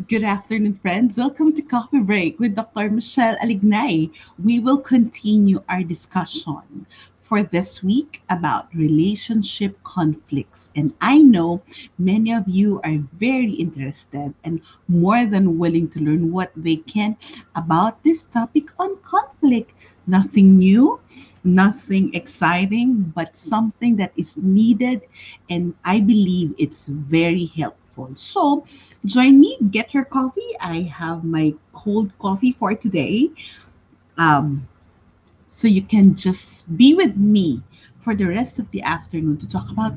Good afternoon, friends. Welcome to Coffee Break with Dr. Michele Alignay. We will continue our discussion for this week about relationship conflicts. And I know many of you are very interested and more than willing to learn what they can about this topic on conflict. Nothing new, nothing exciting, but something that is needed, and I believe it's very helpful. So, join me, get your coffee. I have my cold coffee for today. Um, so you can just be with me for the rest of the afternoon to talk about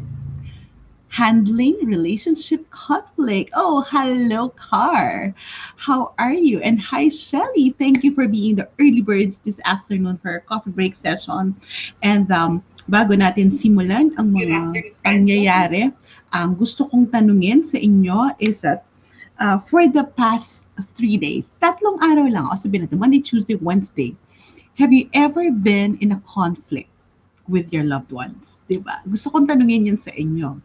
handling relationship conflict. Oh, hello, Car. How are you? And hi, Shelly. Thank you for being the early birds this afternoon for our coffee break session. And bago natin simulan ang Good mga afternoon, friends. pangyayari, ang gusto kong tanungin sa inyo is that for the past 3 days, tatlong araw lang, o sabihin natin, Monday, Tuesday, Wednesday, have you ever been in a conflict with your loved ones? Diba? Gusto kong tanungin yun sa inyo.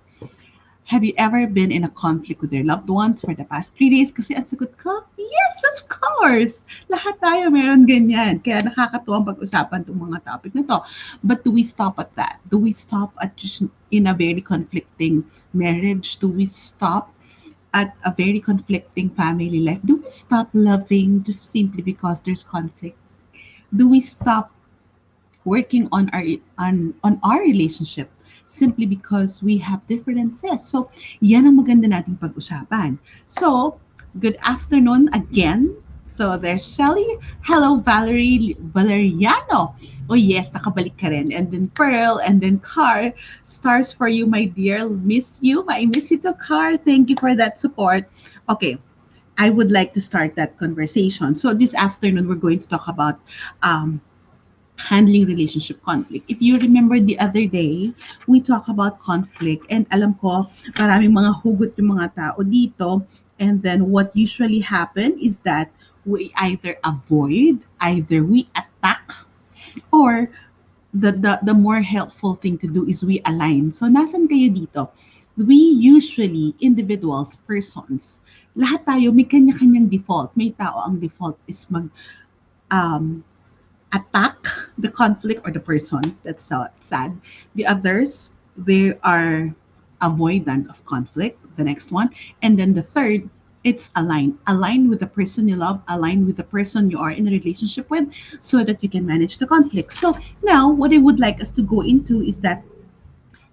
Have you ever been in a conflict with your loved ones for the past 3 days? Kasi ang sagot ko, yes, of course! Lahat tayo meron ganyan. Kaya nakakatuwang pag-usapan itong mga topic na to. But do we stop at that? Do we stop at just in a very conflicting marriage? Do we stop at a very conflicting family life? Do we stop loving just simply because there's conflict? Do we stop working on our relationship simply because we have differences? So, yan ang maganda nating pag-usapan. So, good afternoon again. So, there's Shelly. Hello, Valerie Valeriano. Oh, yes, nakabalik ka rin. And then Pearl, and then Car. Stars for you, my dear. Miss you. I miss you too, Car. Thank you for that support. Okay, I would like to start that conversation. So, this afternoon, we're going to talk about um, handling relationship conflict. If you remember the other day, we talk about conflict, and alam ko, maraming mga hugot yung mga tao dito, and then what usually happen is that we either avoid, either we attack, or the more helpful thing to do is we align. So nasan kayo dito? We usually, individuals, persons, lahat tayo may kanya-kanyang default. May tao ang default is um, attack the conflict or the person. That's so sad. The others, they are avoidant of conflict. The next one. And then the third, it's align. Align with the person you love, align with the person you are in a relationship with so that you can manage the conflict. So now what I would like us to go into is that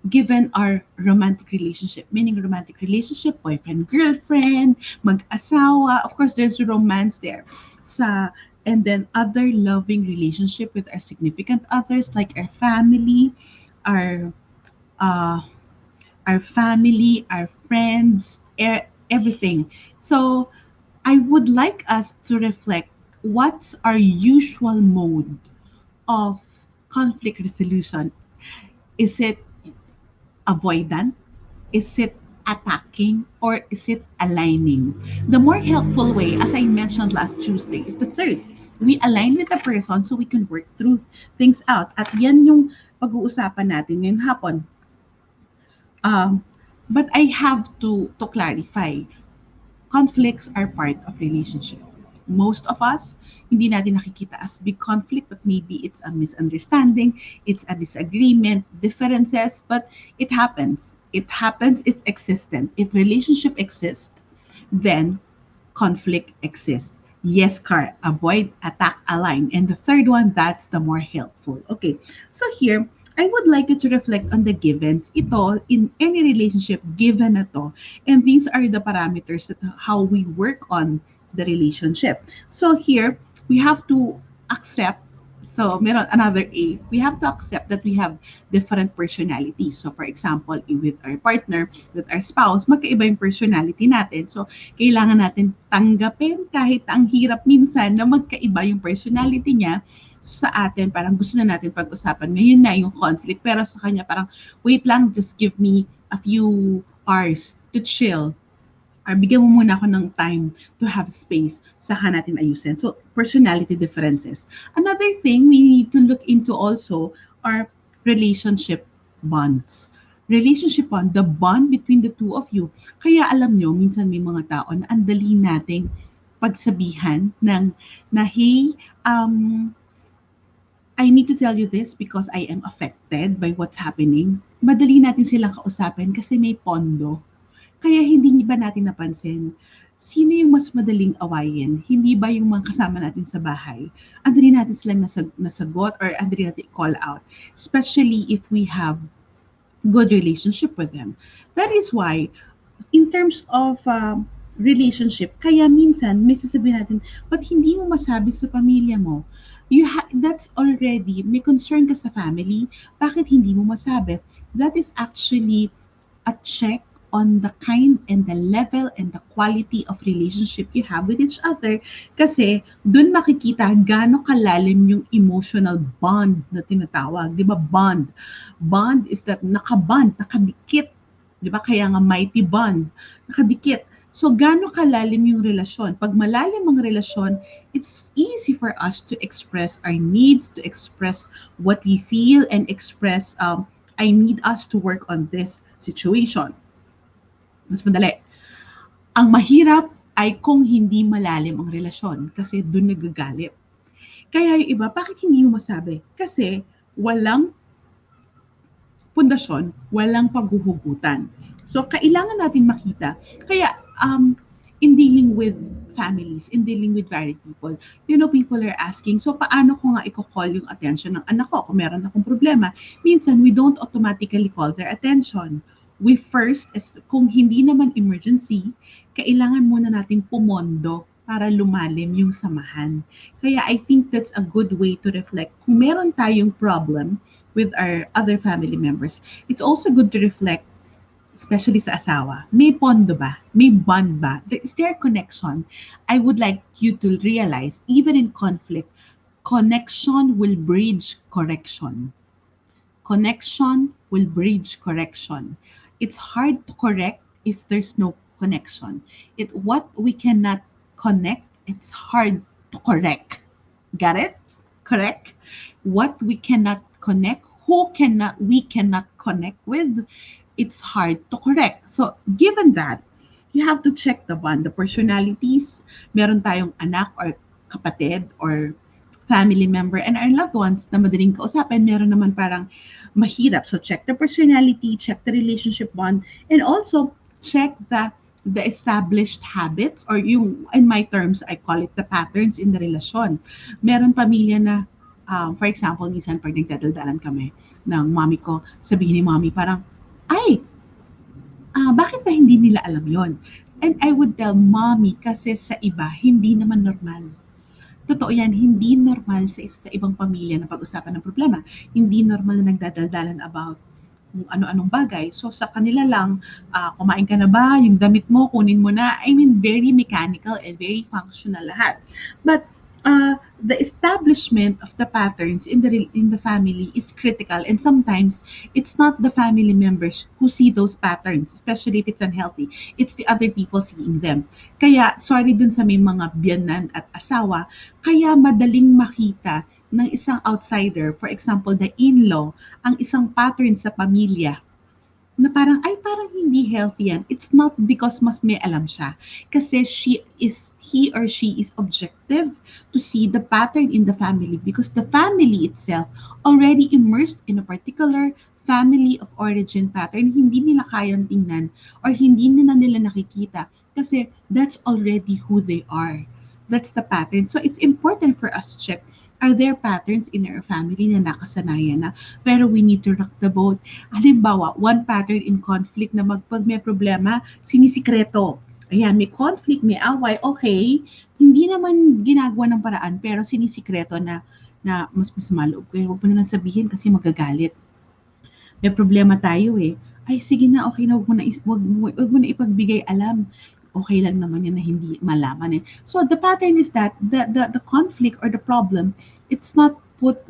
given our romantic relationship, meaning romantic relationship, boyfriend, girlfriend, mag-asawa, of course, there's romance there. Sa, and then other loving relationship with our significant others, like our, uh, our family, our friends, everything. So I would like us to reflect what's our usual mode of conflict resolution. Is it avoidant? Is it attacking, or is it aligning? The more helpful way, as I mentioned last Tuesday, is the third. We align with the person so we can work through things out. At yan yung pag-uusapan natin ngayong hapon. Um, but I have to clarify, conflicts are part of relationship. Most of us, hindi natin nakikita as big conflict, but maybe it's a misunderstanding, it's a disagreement, differences, but it happens. It happens, it's existent. If relationship exists, then conflict exists. Yes, Car, avoid, attack, align. And the third one, that's the more helpful. Okay, so here, I would like you to reflect on the givens. Ito, in any relationship, given na to. And these are the parameters that how we work on the relationship. So here, we have to accept, so meron another A, we have to accept that we have different personalities. So for example, with our partner, with our spouse, magkaiba yung personality natin. So kailangan natin tanggapin kahit ang hirap minsan na magkaiba yung personality niya sa atin. Parang gusto na natin pag-usapan ngayon na yung conflict, pero sa kanya parang wait lang, just give me a few hours to chill, or bigyan mo muna ako ng time to have space, saka natin ayusin. So, personality differences. Another thing we need to look into also are relationship bonds. relationship bond, the bond between the two of you. Kaya alam nyo, minsan may mga tao na ang dali nating pagsabihan na hey, I need to tell you this because I am affected by what's happening. Madali natin silang kausapin kasi may pondo. Kaya hindi ba natin napansin, sino yung mas madaling awayin? Hindi ba yung mga kasama natin sa bahay? Andali natin silang nasagot or andali natin call out. Especially if we have good relationship with them. That is why, in terms of relationship, kaya minsan may sasabihin natin, ba't hindi mo masabi sa pamilya mo? That's already, may concern ka sa family, bakit hindi mo masabi? That is actually a check on the kind and the level and the quality of relationship you have with each other. Kasi dun makikita gaano kalalim yung emotional bond na tinatawag. Di ba bond? Bond is that nakadikit. Di ba? Kaya nga mighty bond. Nakadikit. So, gaano kalalim yung relasyon? Pag malalim ang relasyon, it's easy for us to express our needs, to express what we feel, and express, I need us to work on this situation. Mas madali. Ang mahirap ay kung hindi malalim ang relasyon kasi doon nagagalit. Kaya yung iba, bakit hindi mo masabi? Kasi walang pundasyon, walang paghuhugutan. So, kailangan natin makita. Kaya, in dealing with families, in dealing with married people, people are asking, so paano ko nga i-call yung attention ng anak ko kung meron akong problema? Minsan, we don't automatically call their attention. We first, kung hindi naman emergency, kailangan muna natin pumondo para lumalim yung samahan. Kaya I think that's a good way to reflect. Kung meron tayong problem with our other family members, it's also good to reflect, especially sa asawa. May pondo ba? May bond ba? Is there a connection? I would like you to realize, even in conflict, connection will bridge correction. Connection will bridge correction. It's hard to correct if there's no connection. What we cannot connect, it's hard to correct. Got it? Correct? What we cannot connect, we cannot connect with, it's hard to correct. So, given that, you have to check the bond, the personalities. Meron tayong anak or kapatid or family member and our loved ones na madaling kausapin. Meron naman parang mahirap. So, check the personality, check the relationship bond, and also check the established habits or yung, in my terms, I call it the patterns in the relasyon. Meron pamilya na, for example, minsan pag nagdadaldalan kami ng mommy ko, sabihin ni mommy parang, ay, bakit na hindi nila alam yon? And I would tell mommy kasi sa iba, hindi naman normal. Totoo yan, hindi normal sa ibang pamilya na pag-usapan ng problema. Hindi normal na nagdadaldalan about kung ano-anong bagay. So sa kanila lang, kumain ka na ba? Yung damit mo, kunin mo na. I mean, very mechanical and very functional lahat. But the establishment of the patterns in the family is critical, and sometimes it's not the family members who see those patterns, especially if it's unhealthy. It's the other people seeing them. Kaya sorry dun sa may mga biyanan at asawa, kaya madaling makita ng isang outsider, for example, the in-law, ang isang pattern sa pamilya na parang, ay, parang hindi healthy yan. It's not because mas may alam siya. Kasi he or she is objective to see the pattern in the family because the family itself already immersed in a particular family of origin pattern. Hindi nila kayang tingnan or hindi nila nakikita kasi that's already who they are. That's the pattern. So it's important for us to check, are there patterns in our family na nakasanayan na pero we need to rock the boat? Halimbawa, one pattern in conflict na pag may problema, sinisikreto. Ayan, may conflict, may away, okay, hindi naman ginagawa ng paraan pero sinisikreto na mas maloob kayo. Huwag mo na lang sabihin kasi magagalit. May problema tayo eh. Ay, sige na, okay na, wag mo na ipagbigay alam. Okay lang naman yan na hindi malaman eh. So the pattern is that the conflict or the problem, it's not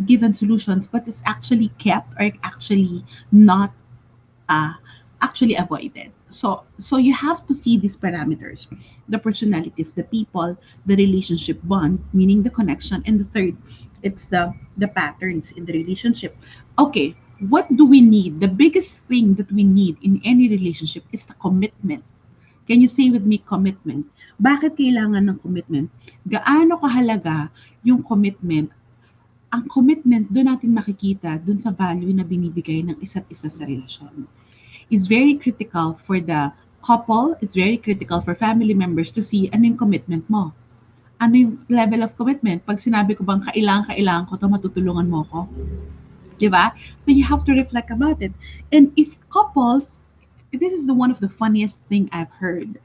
given solutions, but it's actually kept or actually not actually avoided. So you have to see these parameters: the personality of the people, the relationship bond, meaning the connection, and the third, it's the patterns in the relationship. Okay, What do we need? The biggest thing that we need in any relationship is the commitment. Can you say with me commitment? Bakit kailangan ng commitment? Gaano kahalaga yung commitment? Ang commitment, doon natin makikita doon sa value na binibigay ng isa't isa sa relasyon. It's very critical for the couple, it's very critical for family members to see ano yung commitment mo. Ano yung level of commitment? Pag sinabi ko bang kailangan ko to, matutulungan mo ko? Diba? So you have to reflect about it. And if couples, this is the one of the funniest thing I've heard.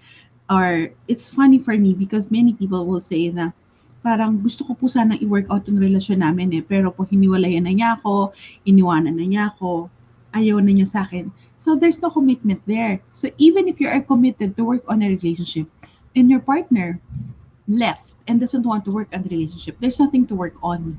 Or it's funny for me because many people will say na parang gusto ko po sana i-work out yung relasyon namin pero po hiniwalayan na niya ako, iniwanan na niya ako, ayaw na niya sa akin. So there's no commitment there. So even if you are committed to work on a relationship and your partner left and doesn't want to work on the relationship, there's nothing to work on.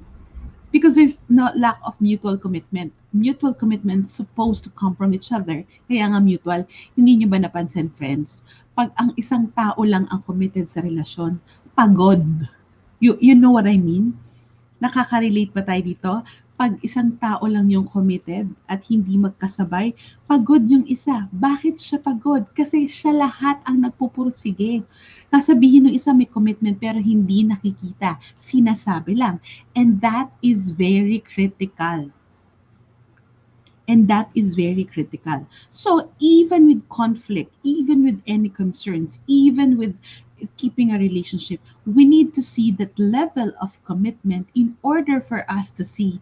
Because there's no lack of mutual commitment. Mutual commitment supposed to come from each other. Kaya nga mutual. Hindi nyo ba napansin, friends? Pag ang isang tao lang ang committed sa relasyon, pagod. You know what I mean? Nakaka-relate ba tayo dito? Pag isang tao lang yung committed at hindi magkasabay, pagod yung isa. Bakit siya pagod? Kasi siya lahat ang nagpupursige. Sasabihin ng isa may commitment pero hindi nakikita. Sinasabi lang. And that is very critical. And that is very critical. So even with conflict, even with any concerns, even with keeping a relationship, we need to see that level of commitment in order for us to see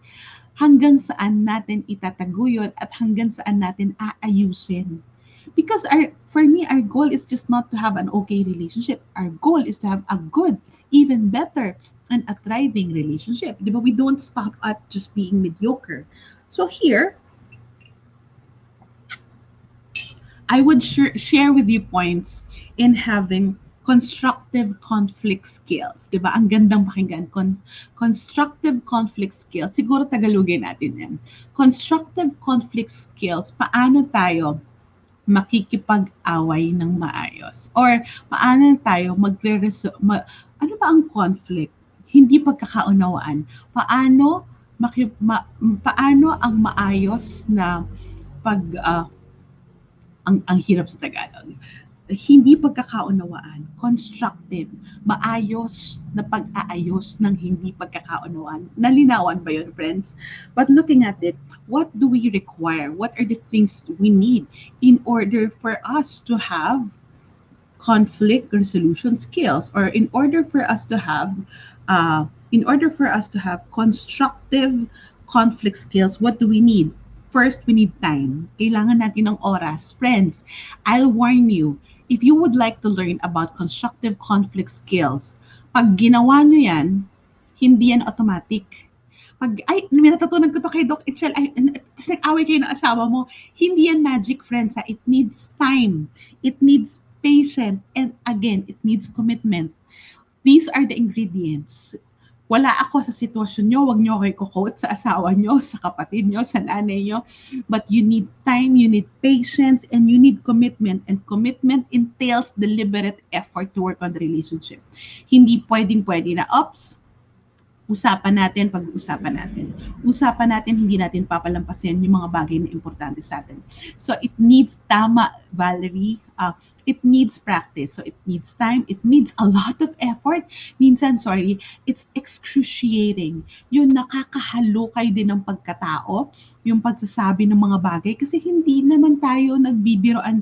hanggang saan natin itataguyod at hanggang saan natin aayusin. Because for me, our goal is just not to have an okay relationship. Our goal is to have a good, even better, and a thriving relationship. Di ba? We don't stop at just being mediocre. So here, I would share with you points in having constructive conflict skills. Diba? Ang gandang pakinggan. Constructive conflict skills. Siguro Tagalogin natin yan. Constructive conflict skills. Paano tayo makikipag-away ng maayos? Or paano tayo ano ba ang conflict? Hindi pagkakaunawaan. Paano ang maayos na pag ang hirap sa Tagalog. Hindi pagkakaunawaan, constructive, maayos na pag-aayos ng hindi pagkakaunawaan. Nalinawan ba yun, friends? But looking at it, what do we require? What are the things we need in order for us to have conflict resolution skills, or in order for us to have constructive conflict skills, what do we need? First, we need time. Kailangan natin ng oras. Friends, I'll warn you, if you would like to learn about constructive conflict skills, pag ginawa nyo yan, hindi yan automatic. May natutunan ko to kay Doc Itchel, tapos nag-away kayo ng asawa mo, hindi yan magic, friends. It needs time. It needs patience. And again, it needs commitment. These are the ingredients. Wala ako sa sitwasyon nyo, wag nyo ako i-quote sa asawa nyo, sa kapatid nyo, sa nanay nyo. But you need time, you need patience, and you need commitment. And commitment entails deliberate effort to work on the relationship. Hindi pwedeng-pwede na, usapan natin, pag-uusapan natin. Usapan natin, hindi natin papalampasin yung mga bagay na importante sa atin. So it needs Valerie, it needs practice. So it needs time, it needs a lot of effort. Minsan, it's excruciating. Yung nakakahalukay din ng pagkatao, yung pagsasabi ng mga bagay, kasi hindi naman tayo nagbibiroan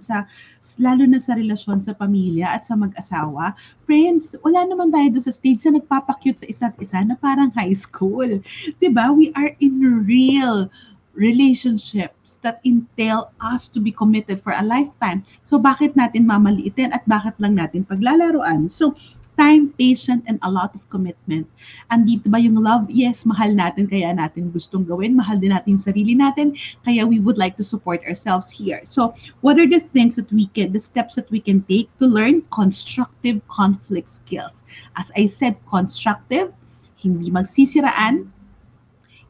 lalo na sa relasyon sa pamilya at sa mag-asawa. Friends, wala naman tayo doon sa stage na nagpapakyut sa isa't isa na parang high school. Diba? We are in real relationships that entail us to be committed for a lifetime. So bakit natin mamaliitin at bakit lang natin paglalaruan? So time, patience, and a lot of commitment. Andito ba yung love? Yes, mahal natin, kaya natin gustong gawin. Mahal din natin sarili natin, kaya we would like to support ourselves here. So, what are the steps that we can take to learn constructive conflict skills? As I said, constructive, hindi magsisiraan,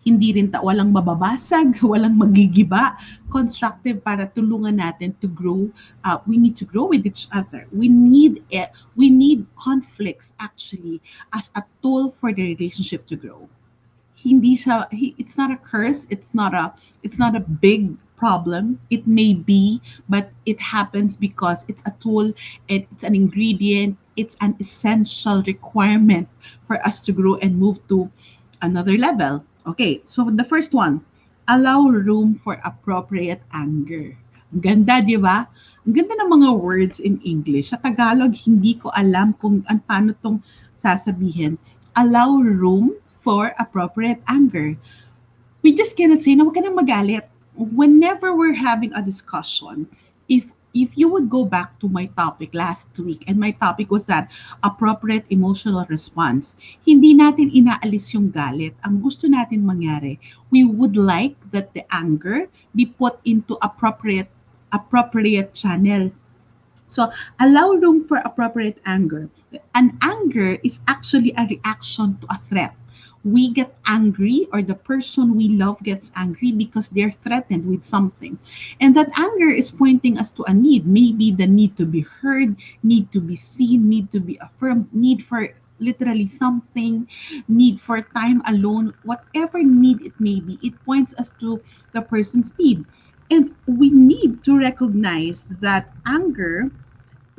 hindi rin walang mababasag, walang magigiba, constructive para tulungan natin to grow. We need to grow with each other. We need conflicts actually as a tool for the relationship to grow. it's not a curse, it's not a big problem. It may be, but it happens because it's a tool, it's an ingredient, it's an essential requirement for us to grow and move to another level. Okay, so the first one, allow room for appropriate anger. Ang ganda, di ba? Ang ganda ng mga words in English. Sa Tagalog, hindi ko alam kung paano tong sasabihin. Allow room for appropriate anger. We just cannot say na huwag ka nang magalit. Whenever we're having a discussion, if you would go back to my topic last week, and my topic was that appropriate emotional response, hindi natin inaalis yung galit. Ang gusto natin mangyari, we would like that the anger be put into appropriate channel. So allow room for appropriate anger. An anger is actually a reaction to a threat. We get angry, or the person we love gets angry because they're threatened with something. And that anger is pointing us to a need. Maybe the need to be heard, need to be seen, need to be affirmed, need for literally something, need for time alone, whatever need it may be, it points us to the person's need. And we need to recognize that anger,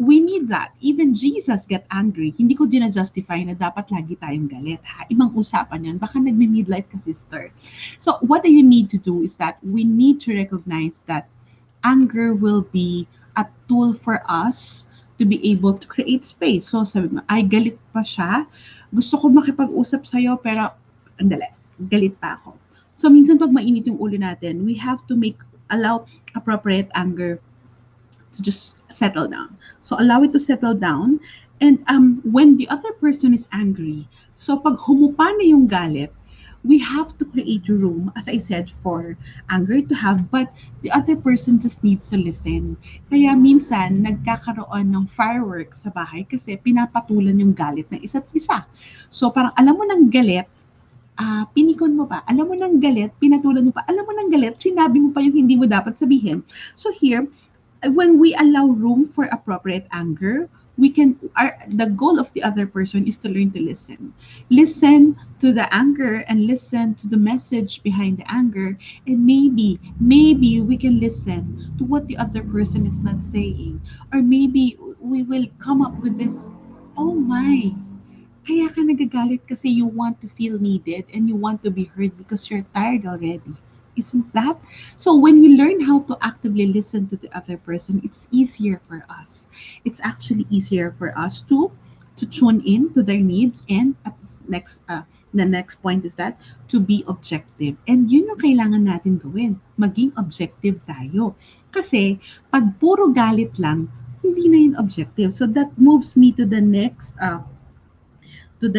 we need that. Even Jesus get angry. Hindi ko justify na dapat lagi tayong galit. Ha? Ibang usapan yan. Baka nagme-midlife ka, sister. So what you need to do is that we need to recognize that anger will be a tool for us to be able to create space. So sabi mo, ay galit pa siya. Gusto ko makipag-usap sa'yo, pero andali, galit pa ako. So minsan pag mainit yung ulo natin, we have to allow appropriate anger to just settle down. So allow it to settle down. And when the other person is angry, so pag humupa na yung galit, we have to create room, as I said, for anger to have, but the other person just needs to listen. Kaya minsan, nagkakaroon ng fireworks sa bahay kasi pinapatulan yung galit ng isa't isa. So parang alam mo ng galit, pinikon mo pa. Alam mo ng galit, pinatulan mo pa. Alam mo ng galit, sinabi mo pa yung hindi mo dapat sabihin. So here, when we allow room for appropriate anger, the goal of the other person is to learn to listen. Listen to the anger and listen to the message behind the anger. And maybe we can listen to what the other person is not saying. Or maybe we will come up with this, oh my, kaya ka nagagalit kasi you want to feel needed and you want to be heard because you're tired already. Isn't that? So when we learn how to actively listen to the other person, it's easier for us. It's actually easier for us to tune in to their needs, and at the next point is that to be objective. And yun yung kailangan natin gawin. Maging objective tayo. Kasi pag puro galit lang, hindi na yun objective. So that moves me to the next to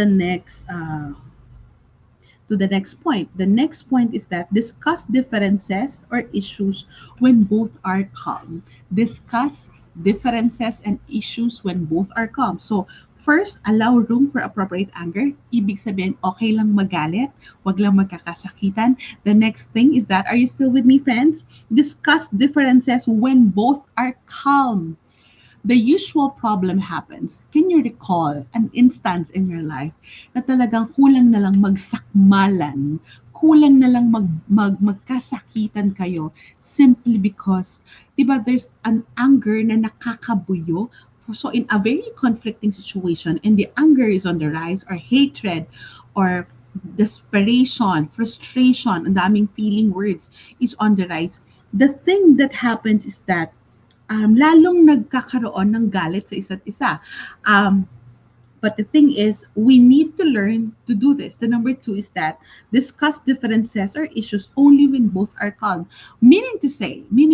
the next point. The next point is that discuss differences or issues when both are calm. Discuss differences and issues when both are calm. So, first, allow room for appropriate anger. Ibig sabihin, okay lang magalit, wag lang magkakasakitan. The next thing is that, are you still with me, friends? Discuss differences when both are calm. The usual problem happens. Can you recall an instance in your life na talagang kulang na lang magsakmalan, kulang na lang magkasakitan kayo simply because, diba, there's an anger na nakakabuyo. So in a very conflicting situation and the anger is on the rise, or hatred or desperation, frustration, ang daming feeling words is on the rise, the thing that happens is that lalong nagkakaroon ng galit sa isa't isa. But the thing is, we need to learn to do this. The number 2 is that discuss differences or issues only when both are calm. Meaning to say, we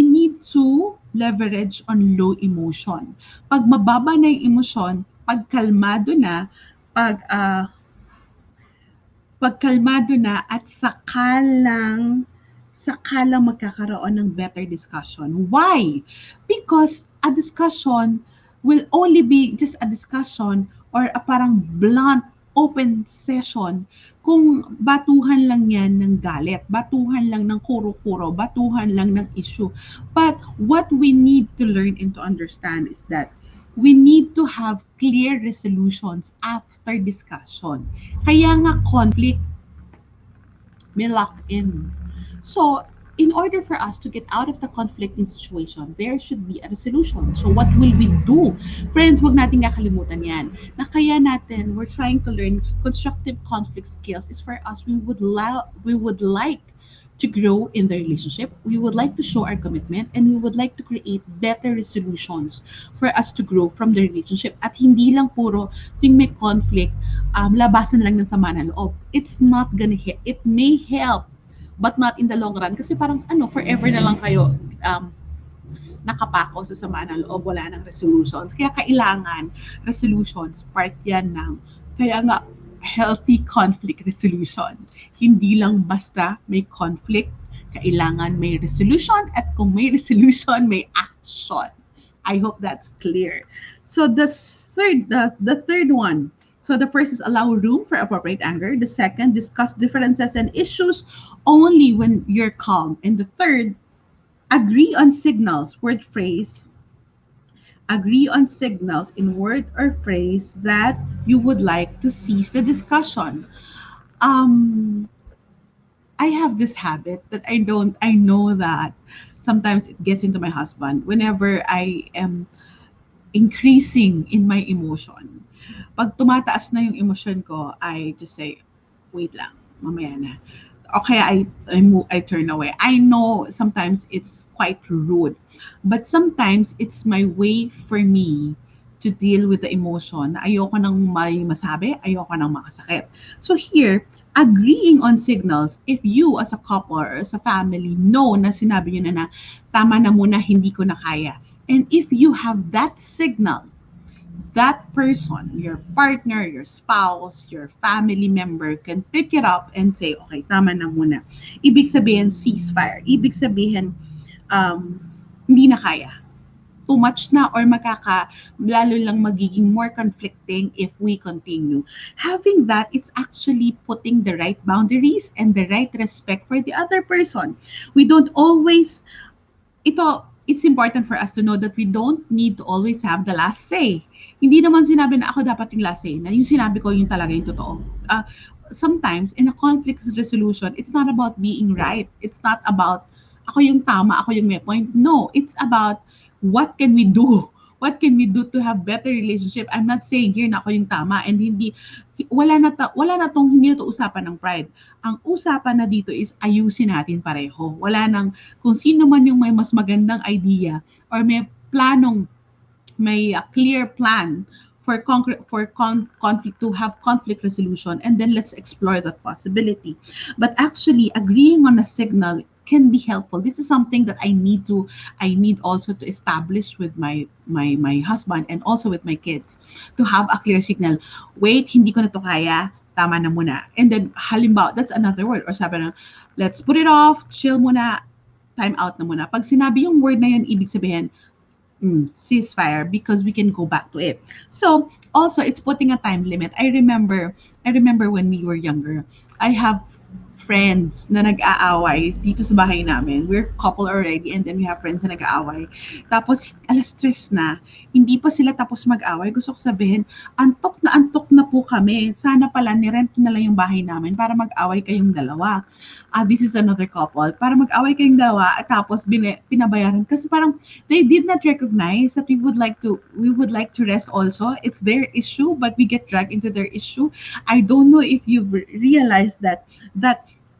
need to leverage on low emotion. Pag mababa na yung emosyon, pag kalmado na at saka lang magkakaroon ng better discussion. Why? Because a discussion will only be just a discussion or a parang blunt, open session kung batuhan lang yan ng galit, batuhan lang ng kuro-kuro, batuhan lang ng issue. But what we need to learn and to understand is that we need to have clear resolutions after discussion. Kaya nga conflict may lock in. So, in order for us to get out of the conflicting situation, there should be a resolution. So, what will we do? Friends, wag natin kakalimutan yan. Na kaya natin, we're trying to learn constructive conflict skills is for us, we would like to grow in the relationship. We would like to show our commitment and we would like to create better resolutions for us to grow from the relationship. At hindi lang puro tuwing may conflict, labasan lang ng sama ng loob. It's not gonna help. It may help, but not in the long run. Kasi parang forever na lang kayo nakapako sa sama ng loob, wala ng resolutions. Kaya kailangan resolutions, part yan ng, kaya nga, healthy conflict resolution. Hindi lang basta may conflict, kailangan may resolution, at kung may resolution, may action. I hope that's clear. So the third one. So the first is allow room for appropriate anger. The second, discuss differences and issues only when you're calm. And the third, agree on signals, word phrase. Agree on signals in word or phrase that you would like to cease the discussion. Um, I have this habit that I know that sometimes it gets into my husband whenever I am increasing in my emotion. Pag tumataas na yung emotion ko, I just say, wait lang, mamaya na. O kaya I turn away. I know sometimes it's quite rude, but sometimes it's my way for me to deal with the emotion. Ayoko nang may masabi, ayoko nang makasakit. So here, agreeing on signals, if you as a couple or as a family know na sinabi nyo na tama na muna, hindi ko na kaya. And if you have that signal, that person, your partner, your spouse, your family member can pick it up and say, okay, tama na muna. Ibig sabihin, ceasefire. Ibig sabihin, hindi na kaya. Too much na or lalo lang magiging more conflicting if we continue. Having that, it's actually putting the right boundaries and the right respect for the other person. We don't always, it's important for us to know that we don't need to always have the last say. Hindi naman sinabi na ako dapat yung last say, na yung sinabi ko yung talaga yung totoo. Sometimes, in a conflict resolution, it's not about being right. It's not about ako yung tama, ako yung may point. No, it's about what can we do? What can we do to have better relationship? I'm not saying here na ako yung tama and wala na tong hindi na to usapan ng pride. Ang usapan na dito is ayusin natin pareho. Wala nang kung sino man yung may mas magandang idea or may clear plan for conflict, to have conflict resolution, and then let's explore that possibility. But actually agreeing on a signal can be helpful. This is something that I need also to establish with my husband and also with my kids, to have a clear signal. Wait, hindi ko na to kaya, tama na muna. And then halimbawa, that's another word, or sabi na, let's put it off, chill muna, time out na muna. Pag sinabi yung word na yun, ibig sabihin, ceasefire, because we can go back to it. So also, it's putting a time limit. I remember when we were younger, I have friends na nag-aaway dito sa bahay namin. We're couple already and then we have friends na nag-aaway. Tapos, 3:00 na, hindi pa sila tapos mag-away. Gusto ko sabihin, antok na po kami. Sana pala nirent na lang yung bahay namin para mag-away kayong dalawa. This is another couple. Para mag-away kayong dalawa at tapos pinabayaran. Kasi parang they did not recognize that we would like to rest also. It's their issue, but we get dragged into their issue. I don't know if you've realized that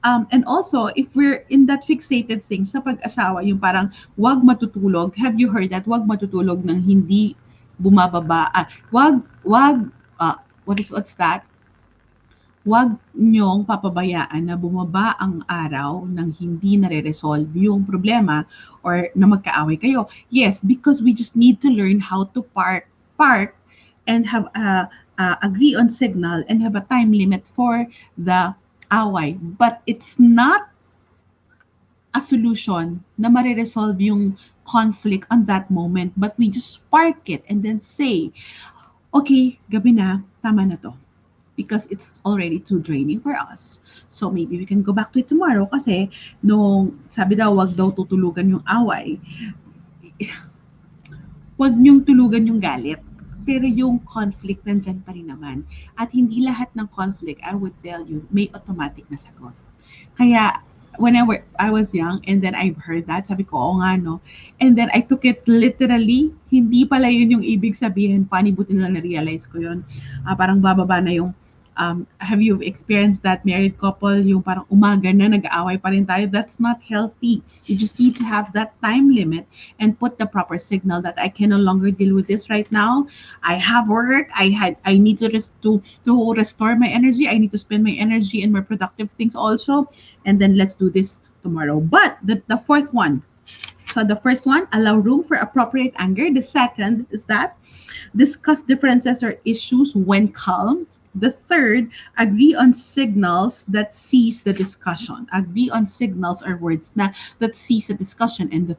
and also, if we're in that fixated thing sa pag-asawa, yung parang wag matutulog. Have you heard that? Wag matutulog ng hindi bumababa. What's that? Wag niyong papabayaan na bumaba ang araw nang hindi nare-resolve yung problema or na magkaaway kayo. Yes, because we just need to learn how to park and have agree on signal and have a time limit for the away. But it's not a solution na mariresolve yung conflict on that moment, but we just spark it and then say, okay, gabi na, tama na to. Because it's already too draining for us. So maybe we can go back to it tomorrow kasi nung sabi daw, wag daw tutulugan yung away. Wag niyong tulugan yung galit. pero yung conflict nandyan pa rin naman. At hindi lahat ng conflict, I would tell you, may automatic na sagot. Kaya, whenever I was young and then I've heard that, sabi ko, oo nga, no? And then I took it literally, hindi pala yun yung ibig sabihin, funny, buti na lang na-realize ko yun. Parang bababa na yung, have you experienced that married couple, yung parang umaga na, nag-aaway pa rin tayo? That's not healthy. You just need to have that time limit and put the proper signal that I can no longer deal with this right now. I have work. I need to restore my energy. I need to spend my energy in more productive things also. And then let's do this tomorrow. But the fourth one. So the first one, allow room for appropriate anger. The second is that discuss differences or issues when calm. The third, agree on signals that cease the discussion. Agree on signals or words that cease the discussion. And the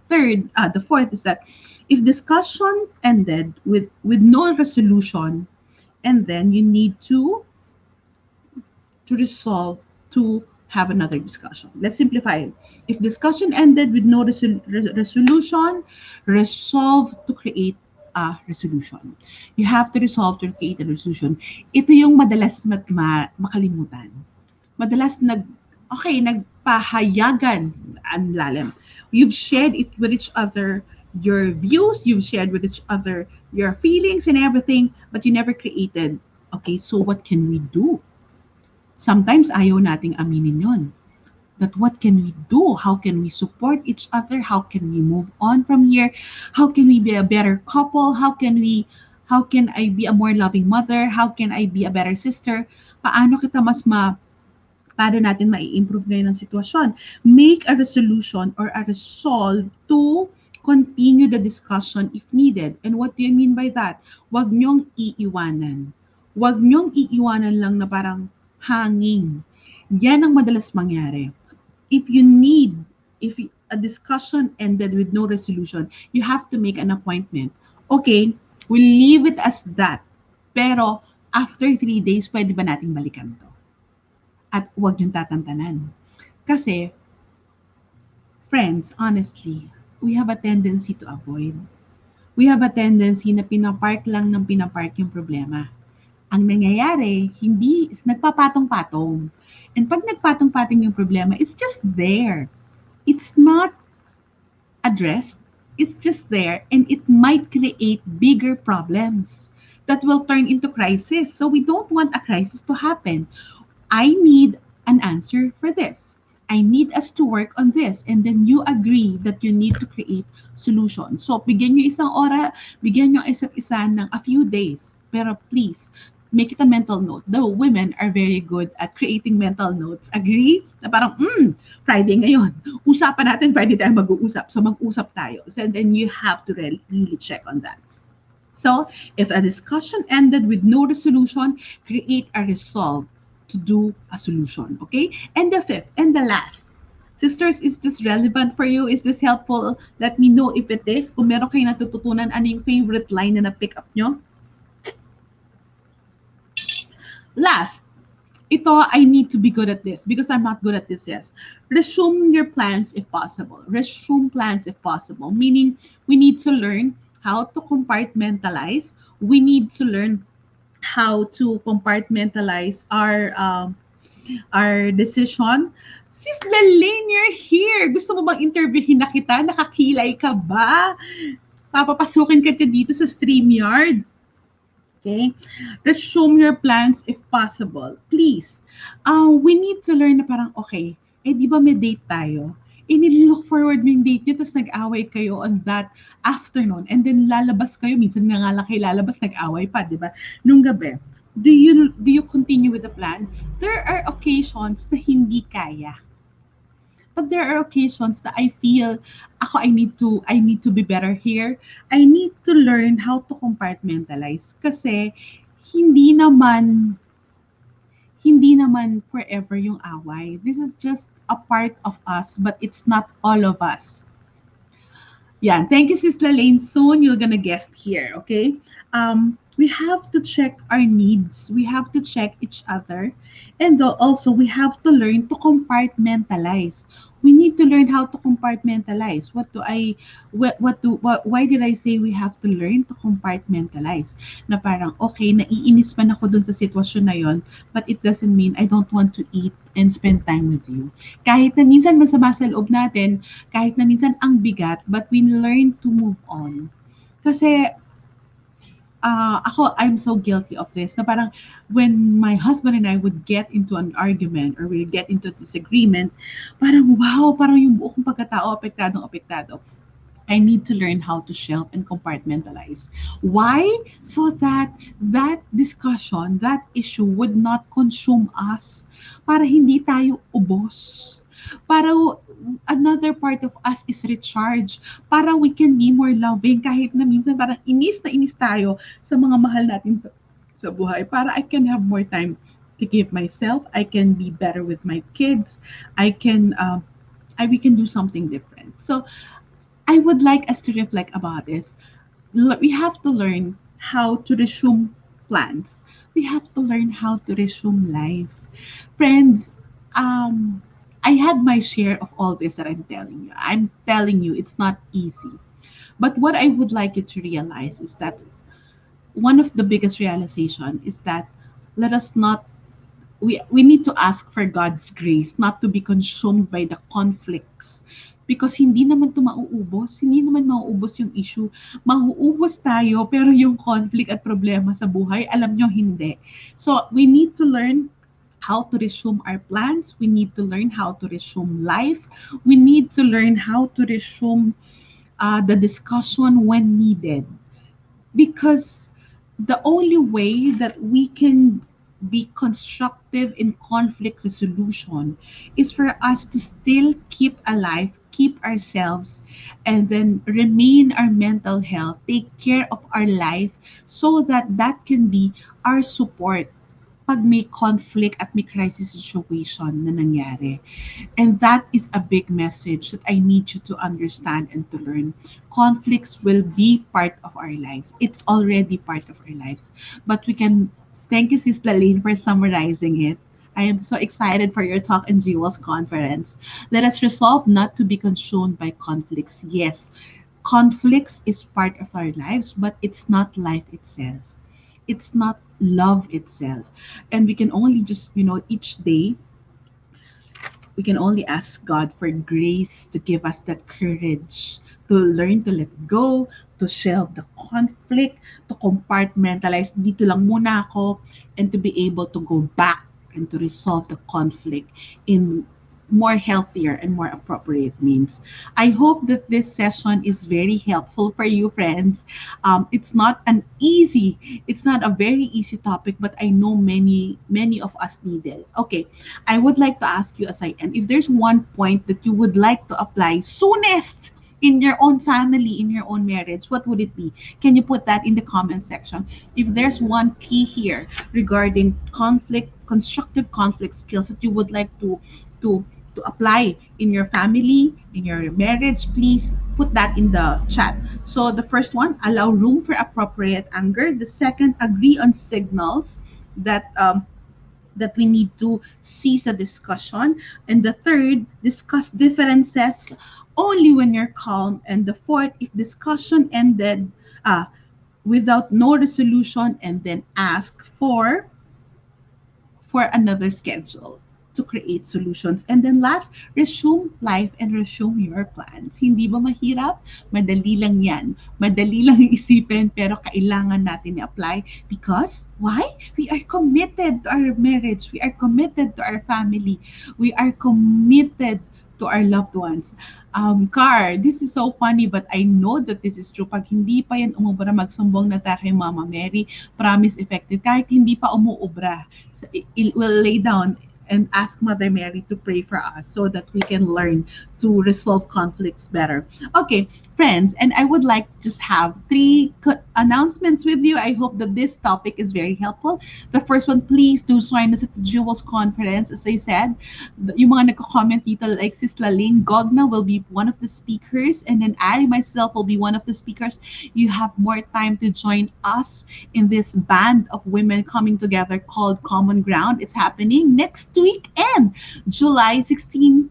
fourth is that if discussion ended with no resolution, and then you need to resolve to have another discussion. Let's simplify it. If discussion ended with no resolution, resolve to create a resolution. You have to resolve to create a resolution. Ito yung madalas makalimutan. Madalas nagpahayagan ang lalim. You've shared it with each other, your views, you've shared with each other your feelings and everything, but you never created. Okay, so what can we do? Sometimes ayaw nating aminin yon. That what can we do? How can we support each other? How can we move on from here? How can we be a better couple? How can I be a more loving mother? How can I be a better sister? Paano natin mai-improve ngayon ang sitwasyon? Make a resolution or a resolve to continue the discussion if needed. And what do you mean by that? Huwag niyong iiwanan. Huwag niyong iiwanan lang na parang hanging. Yan ang madalas mangyari. If a discussion ended with no resolution, you have to make an appointment. Okay, we'll leave it as that. Pero after 3 days, pwede ba nating balikan to? At huwag yung tatantanan. Kasi, friends, honestly, we have a tendency to avoid. We have a tendency na pinapark lang ng pinapark yung problema. Ang nangyayari, hindi, nagpapatong-patong. And pag nagpatong-patong yung problema, it's just there. It's not addressed. It's just there. And it might create bigger problems that will turn into crisis. So we don't want a crisis to happen. I need an answer for this. I need us to work on this. And then you agree that you need to create solutions. So bigyan nyo isang bigyan nyo isa't isa ng a few days. Pero please, make it a mental note. The women are very good at creating mental notes. Agree? Na parang, Friday ngayon. Usapan natin, Friday tayo mag-uusap. So mag-usap tayo. So then you have to really check on that. So if a discussion ended with no resolution, create a resolve to do a solution. Okay? And the fifth and the last. Sisters, is this relevant for you? Is this helpful? Let me know if it is. Kung meron kayo natututunan, ano yung favorite line na na-pick up nyo? Last, ito, I need to be good at this because I'm not good at this yet. Resume your plans if possible. Resume plans if possible. Meaning, we need to learn how to compartmentalize. We need to learn how to compartmentalize our decision. Sis Lalaine, you're here. Gusto mo bang interviewin na kita? Nakakilay ka ba? Papapasukin ka dito sa StreamYard. Okay? Resume your plans if possible. Please. We need to learn na parang, okay, di ba may date tayo? Look forward mo yung date nyo, tapos nag-away kayo on that afternoon. And then lalabas kayo. Minsan nga lang kayo lalabas, nag-away pa, di ba? Nung gabi. Do you continue with the plan? There are occasions na hindi kaya. But there are occasions that I feel, I need to be better here. I need to learn how to compartmentalize. Kasi hindi naman forever yung away. This is just a part of us, but it's not all of us. Yeah, thank you, Sis Lalaine. Soon you're gonna guest here, okay? We have to check our needs. We have to check each other. And also, we have to learn to compartmentalize. We need to learn how to compartmentalize. Why did I say we have to learn to compartmentalize? Na parang, okay, naiinis man ako dun sa sitwasyon na yon, but it doesn't mean I don't want to eat and spend time with you. Kahit na minsan masama sa loob natin, kahit na minsan ang bigat, but we learn to move on. Kasi ako, I'm so guilty of this. Na parang when my husband and I would get into an argument or we get into disagreement, parang wow, parang yung buong pagkatao apektadong-apektado. I need to learn how to shelf and compartmentalize. Why? So that that discussion, that issue would not consume us. Para hindi tayo ubos. Para another part of us is recharged. Para we can be more loving kahit na minsan parang inis na inis tayo sa mga mahal natin sa buhay. Para I can have more time to give myself. I can be better with my kids. We can do something different. So I would like us to reflect about this. We have to learn how to resume plans. We have to learn how to resume life. Friends, I had my share of all this that I'm telling you. I'm telling you, it's not easy. But what I would like you to realize is that one of the biggest realization is that let us not we need to ask for God's grace not to be consumed by the conflicts because hindi naman to mauubos, hindi naman mauubos yung issue. Mauubos tayo pero yung conflict at problema sa buhay, alam nyo hindi. So we need to learn how to resume our plans. We need to learn how to resume life. We need to learn how to resume the discussion when needed because the only way that we can be constructive in conflict resolution is for us to still keep alive, keep ourselves, and then remain our mental health, take care of our life so that that can be our support pag may conflict at may crisis situation na nangyari. And that is a big message that I need you to understand and to learn. Conflicts will be part of our lives. It's already part of our lives. But we can, thank you, Sis Lalaine, for summarizing it. I am so excited for your Talk and Jewels conference. Let us resolve not to be consumed by conflicts. Yes, conflicts is part of our lives, but it's not life itself. It's not love itself. And we can only just, each day we can only ask God for grace to give us that courage to learn to let go, to shelve the conflict, to compartmentalize, dito lang muna ako, and to be able to go back and to resolve the conflict in more healthier and more appropriate means. I hope that this session is very helpful for you, friends. It's not a very easy topic, but I know many of us need it. Okay, I would like to ask you as I end, if there's one point that you would like to apply soonest in your own family, in your own marriage, what would it be? Can you put that in the comment section? If there's one key here regarding conflict, constructive conflict skills that you would like to to apply in your family, in your marriage, please put that in the chat. So the first one, allow room for appropriate anger. The second, agree on signals that we need to cease a discussion. And the third, discuss differences only when you're calm. And the fourth, if discussion ended without no resolution, and then ask for another schedule to create solutions. And then last, resume life and resume your plans. Hindi ba mahirap? Madali lang yan. Madali lang isipin pero kailangan natin i-apply because why? We are committed to our marriage. We are committed to our family. We are committed to our loved ones. Car, this is so funny but I know that this is true. Pag hindi pa yan umubra, magsumbong na tayo kay Mama Mary. Promise effective. Kahit hindi pa umuubra, so it will lay down and ask Mother Mary to pray for us so that we can learn to resolve conflicts better. Okay, friends, and I would like to just have three announcements with you. I hope that this topic is very helpful. The first one, please do join us at the Jewels Conference. As I said, yung mga nagko-comment dito like Sis Laline Gogna will be one of the speakers and then I myself will be one of the speakers. You have more time to join us in this band of women coming together called Common Ground. It's happening next week and July 16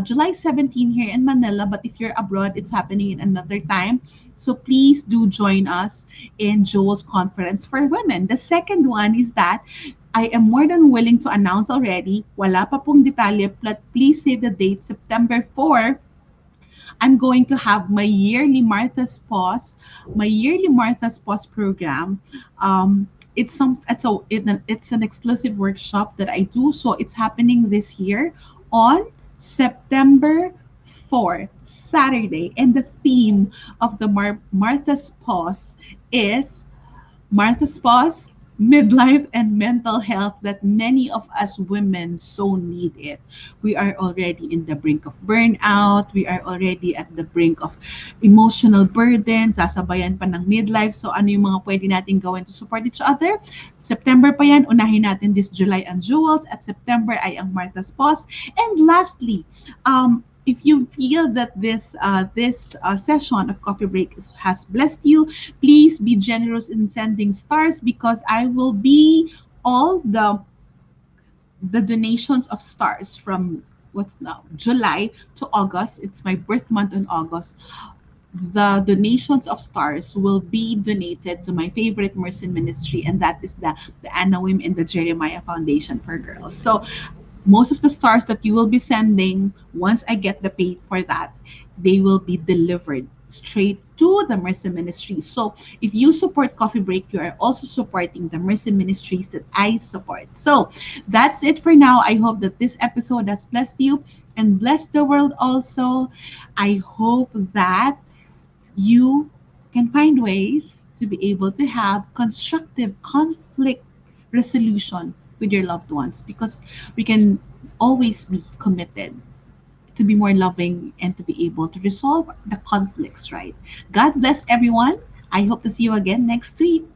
July 17 here in Manila, but if you're abroad, it's happening in another time. So please do join us in Joel's conference for women. The second one is that I am more than willing to announce already, wala pa pong detalye, but please save the date, September 4. I'm going to have my yearly Martha's Pause program. It's an exclusive workshop that I do. So it's happening this year on September 4, Saturday, and the theme of the Martha's Pause is Martha's pause, midlife, and mental health that many of us women so need it. We are already in the brink of burnout. We are already at the brink of emotional burden. Sasabayan pa ng midlife. So ano yung mga pwede natin gawin to support each other? September pa yan. Unahin natin this July ang Jewels. At September ay ang Martha's Pause. And lastly, if you feel that this session of coffee break has blessed you, please be generous in sending stars because I will be all the donations of stars from what's now July to August. It's my birth month in August. The donations of stars will be donated to my favorite mercy ministry, and that is the Anawim and the Jeremiah Foundation for Girls. So most of the stars that you will be sending, once I get the pay for that, they will be delivered straight to the Mercy Ministries. So if you support Coffee Break, you are also supporting the Mercy Ministries that I support. So that's it for now. I hope that this episode has blessed you and blessed the world also. I hope that you can find ways to be able to have constructive conflict resolution with your loved ones because we can always be committed to be more loving and to be able to resolve the conflicts, right? God bless everyone. I hope to see you again next week.